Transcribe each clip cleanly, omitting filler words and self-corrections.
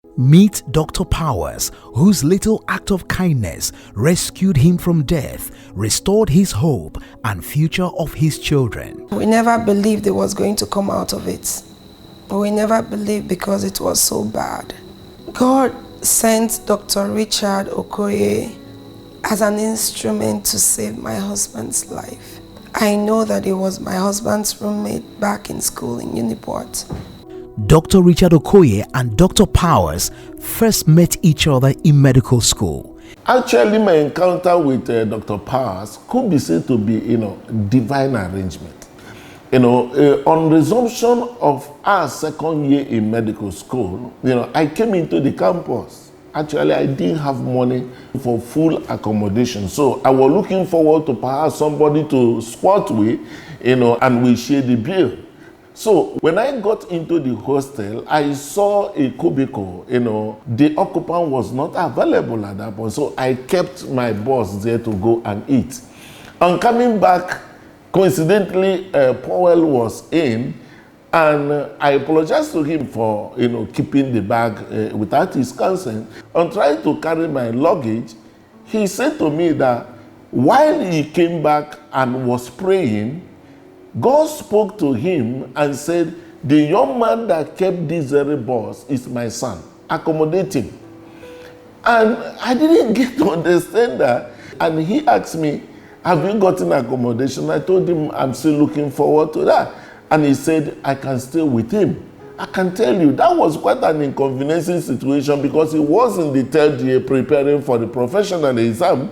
Meet Dr. Powers, whose little act of kindness rescued him from death, restored his hope and future of his children. We never believed it was going to come out of it. We never believed because it was so bad. God sent Dr. Richard Okoye as an instrument to save my husband's life. I know that he was my husband's roommate back in school in Uniport. Dr. Richard Okoye and Dr. Powers first met each other in medical school. Actually, my encounter with Dr. Powers could be said to be, divine arrangement. On resumption of our second year in medical school, I came into the campus. Actually, I didn't have money for full accommodation. So I was looking forward to perhaps somebody to squat with, and we share the bill. So when I got into the hostel, I saw a cubicle, the occupant was not available at that point. So I kept my boss there to go and eat. On coming back, coincidentally, Powell was in, and I apologized to him for, keeping the bag without his consent. On trying to carry my luggage, he said to me that while he came back and was praying, God spoke to him and said, the young man that kept this very boss is my son. Accommodate him. And I didn't get to understand that. And he asked me, have you gotten accommodation? I told him I'm still looking forward to that. And he said, I can stay with him. I can tell you, that was quite an inconveniencing situation because he was in the third year preparing for the professional exam.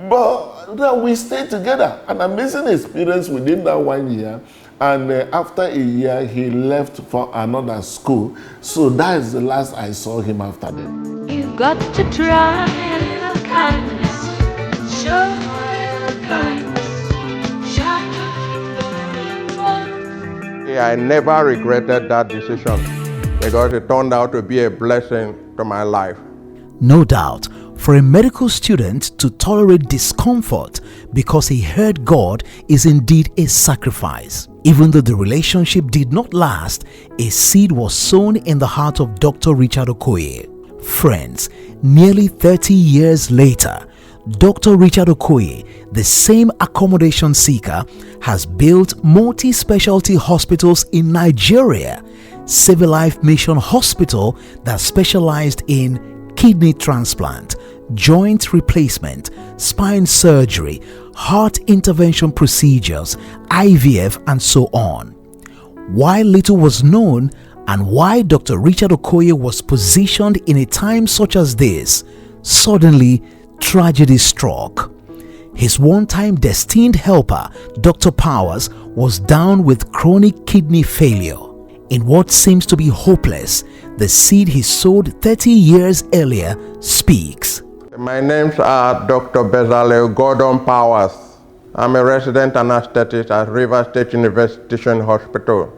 But we stayed together. An amazing experience within that 1 year. And after a year, he left for another school. So that is the last I saw him after that. You've got to try a little kindness. Show a little kindness. I never regretted that decision because it turned out to be a blessing to my life. No doubt, for a medical student to tolerate discomfort because he heard God is indeed a sacrifice. Even though the relationship did not last, a seed was sown in the heart of Dr. Richard Okoye. Friends, nearly 30 years later, Dr. Richard Okoye, the same accommodation seeker, has built multi-specialty hospitals in Nigeria, DrSaveALife Mission Hospital that specialized in kidney transplant, joint replacement, spine surgery, heart intervention procedures, IVF, and so on. While little was known and why Dr. Richard Okoye was positioned in a time such as this, suddenly tragedy struck. His one-time destined helper, Dr. Powers, was down with chronic kidney failure. In what seems to be hopeless, the seed he sowed 30 years earlier speaks. My names are Dr. Bezalel Gordon Powers. I'm a resident anesthetist at Rivers State University Teaching Hospital.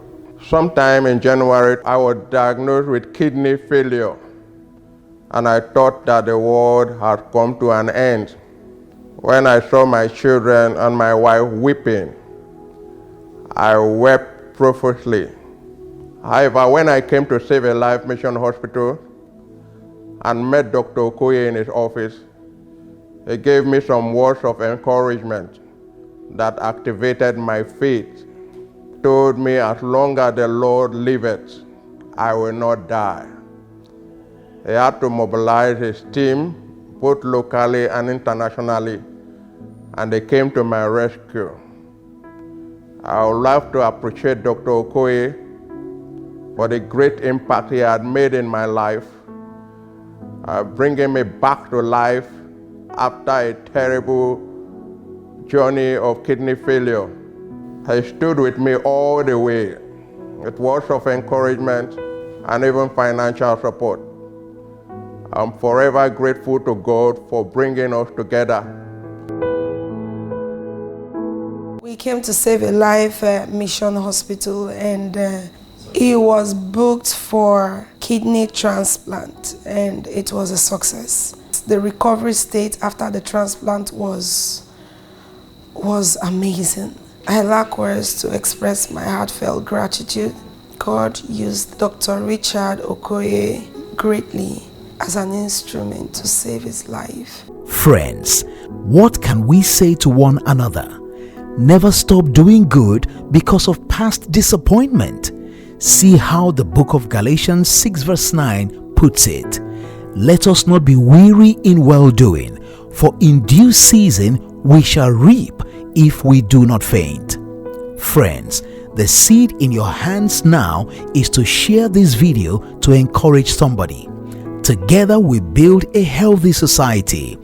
Sometime in January, I was diagnosed with kidney failure, and I thought that the world had come to an end. When I saw my children and my wife weeping, I wept profusely. However, when I came to DrSaveALife Mission Hospital and met Dr. Okoye in his office, he gave me some words of encouragement that activated my faith. He told me, as long as the Lord liveth, I will not die. He had to mobilize his team, both locally and internationally, and they came to my rescue. I would love to appreciate Dr. Okoye for the great impact he had made in my life, bringing me back to life after a terrible journey of kidney failure. He stood with me all the way with words of encouragement and even financial support. I'm forever grateful to God for bringing us together. We came to DrSaveALife Mission Hospital, and he was booked for kidney transplant, and it was a success. The recovery state after the transplant was amazing. I lack words to express my heartfelt gratitude. God used Dr. Richard Okoye greatly as an instrument to save his life. Friends, what can we say to one another? Never stop doing good because of past disappointment. See how the book of Galatians 6 verse 9 puts it. Let us not be weary in well-doing, for in due season we shall reap if we do not faint. Friends, the seed in your hands now is to share this video to encourage somebody. Together we build a healthy society.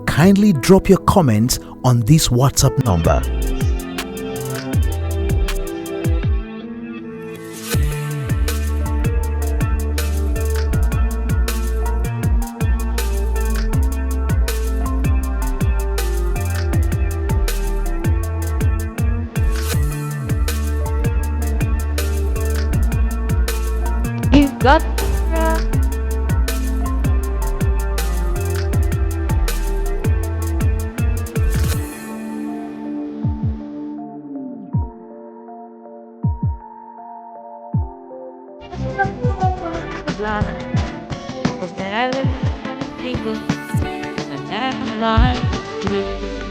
Kindly drop your comments on this WhatsApp number. You got to run. But then I live single and I'm alive.